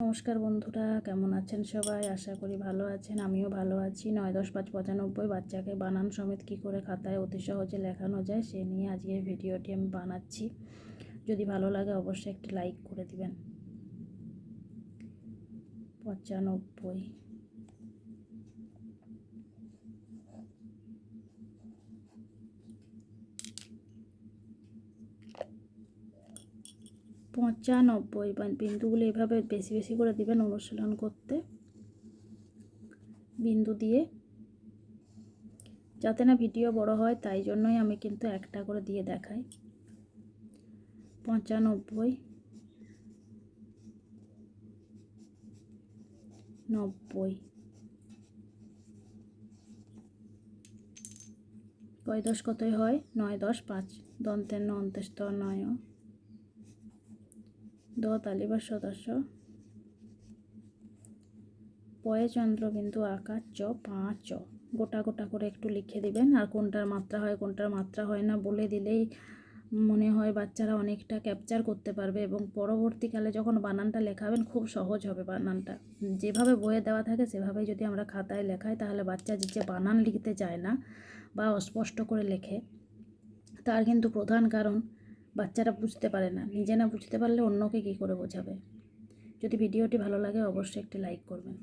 নমস্কার বন্ধুরা, কেমন আছেন সবাই? আশা করি ভালো আছেন। আমিও ভালো আছি। 9-10-5-95 বাচ্চাকে বানান সমেত কী করে খাতায় অতি সহজে লেখানো যায় সে নিয়ে আজকের ভিডিওটি আমি বানাচ্ছি। যদি ভালো লাগে অবশ্যই একটি লাইক করে দিবেন। 95 95 বিন্দুগুলো এভাবে বেশি বেশি করে দিবেন অনুশীলন করতে, বিন্দু দিয়ে, যাতে না ভিডিও বড় হয় তাই জন্যই আমি কিন্তু একটা করে দিয়ে দেখাই। 95 90 কয় দশ কতই হয়? 9-10-5 দন্তের ন অন্তের স্তর নয় দ তালিবার সদস্য পয়ে চন্দ্রবিন্দু আকার চ 5 গোটা গোটা করে একটু লিখে দিবেন। আর কোনটার মাত্রা হয় কোনটার মাত্রা হয় না বলে দিলেই মনে হয় বাচ্চারা অনেকটা ক্যাপচার করতে পারবে এবং পরবর্তীকালে যখন বানানটা লেখাবেন খুব সহজ হবে। বানানটা যেভাবে বইয়ে দেওয়া থাকে সেভাবেই যদি আমরা খাতায় লেখাই তাহলে বাচ্চা যে বানান লিখতে চায় না বা অস্পষ্ট করে লেখে, তার কিন্তু প্রধান কারণ বাচ্চারা বুঝতে পারে না। নিজে না বুঝতে পারলে অন্যকে কী করে বোঝাবে? যদি ভিডিওটি ভালো লাগে অবশ্যই একটি লাইক করবেন।